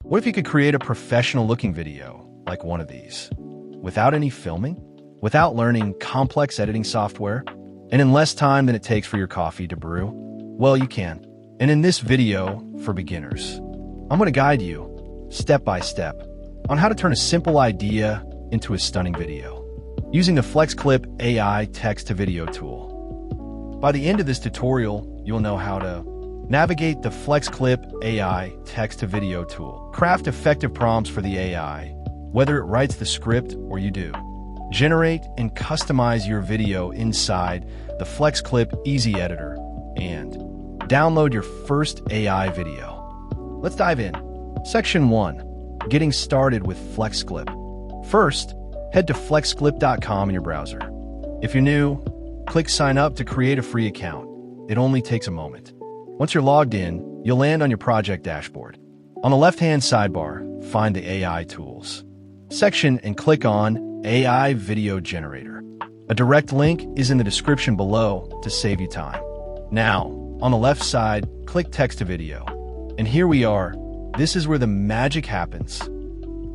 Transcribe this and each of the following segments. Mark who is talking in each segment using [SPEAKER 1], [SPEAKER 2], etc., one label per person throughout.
[SPEAKER 1] What if you could create a professional-looking video like one of these, without any filming, without learning complex editing software, and in less time than it takes for your coffee to brew? Well, you can. And in this video for beginners, I'm going to guide you, step by step, on how to turn a simple idea into a stunning video, using the FlexClip AI text-to-video tool. By the end of this tutorial, you'll know how to navigate the FlexClip AI text-to-video tool, craft effective prompts for the AI, whether it writes the script or you do, generate and customize your video inside the FlexClip Easy Editor, and download your first AI video. Let's dive in. Section 1. Getting started with FlexClip. First, head to flexclip.com in your browser. If you're new, click Sign Up to create a free account. It only takes a moment. Once you're logged in, you'll land on your project dashboard. On the left-hand sidebar, find the AI Tools section and click on AI Video Generator. A direct link is in the description below to save you time. Now, on the left side, click Text to Video. And here we are. This is where the magic happens.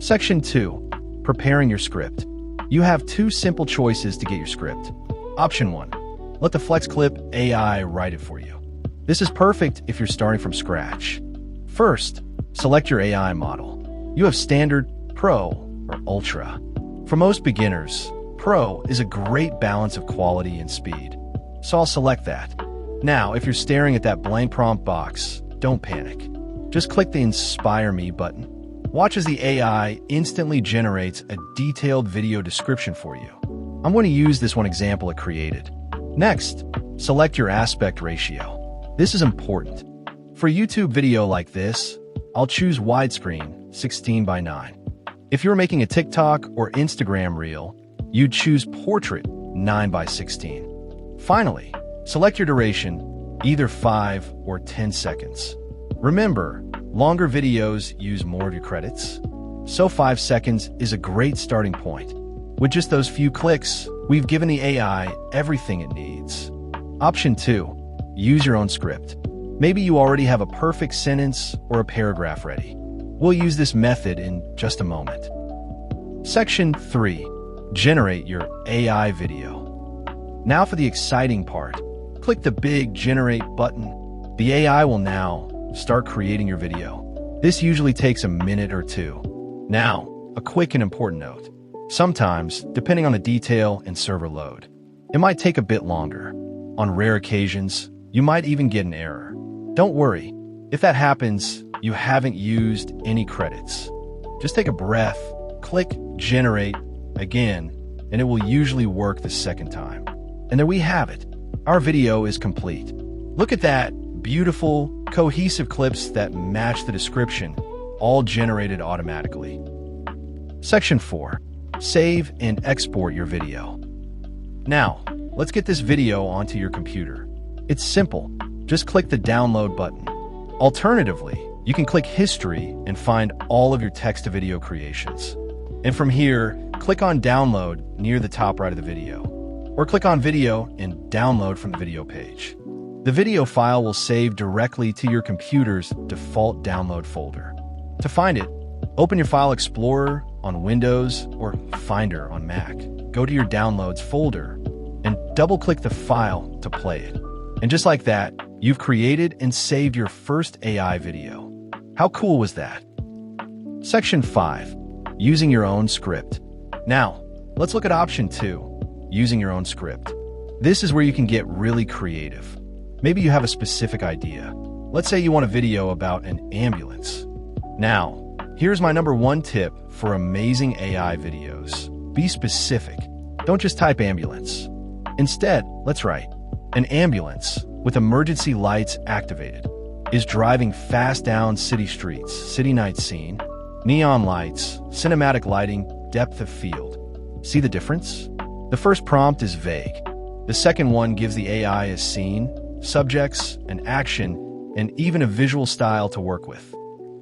[SPEAKER 1] Section 2. Preparing your script. You have two simple choices to get your script. Option 1. Let the FlexClip AI write it for you. This is perfect if you're starting from scratch. First, select your AI model. You have Standard, Pro, or Ultra. For most beginners, Pro is a great balance of quality and speed, so I'll select that. Now, if you're staring at that blank prompt box, don't panic. Just click the Inspire Me button. Watch as the AI instantly generates a detailed video description for you. I'm going to use this one example it created. Next, select your aspect ratio. This is important. For a YouTube video like this, I'll choose widescreen 16:9. If you're making a TikTok or Instagram reel, you'd choose portrait 9:16. Finally, select your duration, either 5 or 10 seconds. Remember, longer videos use more of your credits, so 5 seconds is a great starting point. With just those few clicks, we've given the AI everything it needs. Option 2. Use your own script. Maybe you already have a perfect sentence or a paragraph ready. We'll use this method in just a moment. Section 3. Generate your AI video. Now for the exciting part. Click the big Generate button. The AI will now start creating your video. This usually takes a minute or two. Now, a quick and important note. Sometimes, depending on the detail and server load, it might take a bit longer. On rare occasions, you might even get an error. Don't worry. If that happens, you haven't used any credits. Just take a breath, click Generate again, and it will usually work the second time. And there we have it. Our video is complete. Look at that. Beautiful, cohesive clips that match the description, all generated automatically. Section 4. Save and export your video. Now, let's get this video onto your computer. It's simple. Just click the download button. Alternatively, you can click History and find all of your text-to-video creations. And from here, click on Download near the top right of the video. Or click on Video and download from the video page. The video file will save directly to your computer's default download folder. To find it, open your File Explorer on Windows or Finder on Mac. Go to your Downloads folder and double-click the file to play it. And just like that, you've created and saved your first AI video. How cool was that? Section 5. Using your own script. Now, let's look at option 2, using your own script. This is where you can get really creative. Maybe you have a specific idea. Let's say you want a video about an ambulance. Now, here's my number 1 tip for amazing AI videos. Be specific. Don't just type ambulance. Instead, let's write, an ambulance, with emergency lights activated, is driving fast down city streets, city night scene, neon lights, cinematic lighting, depth of field. See the difference? The first prompt is vague. The second one gives the AI a scene, subjects, an action, and even a visual style to work with.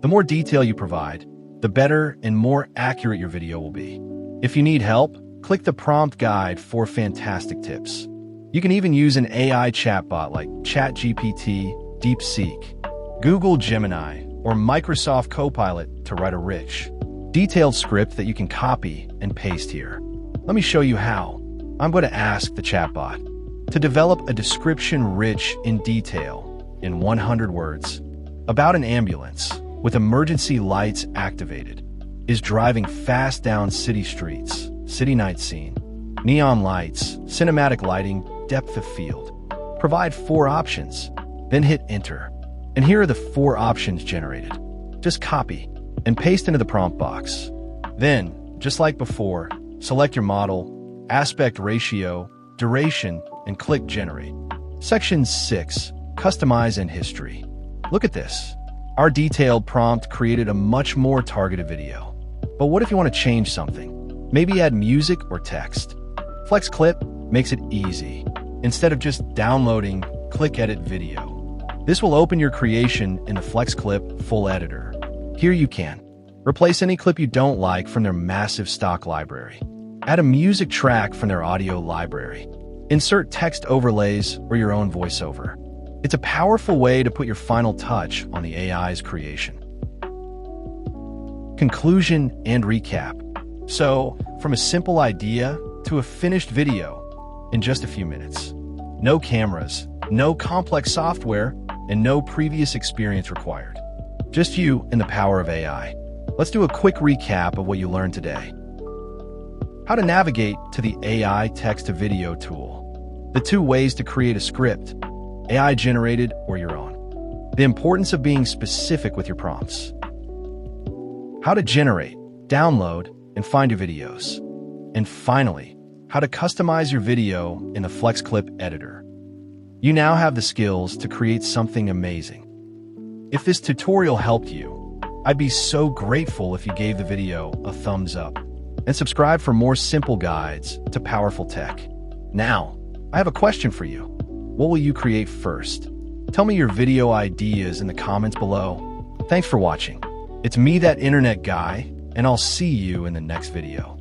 [SPEAKER 1] The more detail you provide, the better and more accurate your video will be. If you need help, click the prompt guide for fantastic tips. You can even use an AI chatbot like ChatGPT, DeepSeek, Google Gemini, or Microsoft Copilot to write a rich, detailed script that you can copy and paste here. Let me show you how. I'm going to ask the chatbot to develop a description rich in detail in 100 words about an ambulance with emergency lights activated, is driving fast down city streets, city night scene, neon lights, cinematic lighting, depth of field. Provide 4 options, then hit enter. And here are the 4 options generated. Just copy and paste into the prompt box. Then, just like before, select your model, aspect ratio, duration, and click Generate. Section 6, Customize and History. Look at this. Our detailed prompt created a much more targeted video. But what if you want to change something? Maybe add music or text. FlexClip makes it easy. Instead of just downloading, click Edit Video. This will open your creation in the FlexClip full editor. Here you can replace any clip you don't like from their massive stock library. Add a music track from their audio library. Insert text overlays or your own voiceover. It's a powerful way to put your final touch on the AI's creation. Conclusion and recap. So, from a simple idea to a finished video in just a few minutes. No cameras, no complex software, and no previous experience required. Just you and the power of AI. Let's do a quick recap of what you learned today. How to navigate to the AI text-to-video tool. The 2 ways to create a script, AI-generated or your own. The importance of being specific with your prompts. How to generate, download, and find your videos. And finally, how to customize your video in the FlexClip editor. You now have the skills to create something amazing. If this tutorial helped you, I'd be so grateful if you gave the video a thumbs up and subscribe for more simple guides to powerful tech. Now, I have a question for you. What will you create first? Tell me your video ideas in the comments below. Thanks for watching. It's me, that internet guy, and I'll see you in the next video.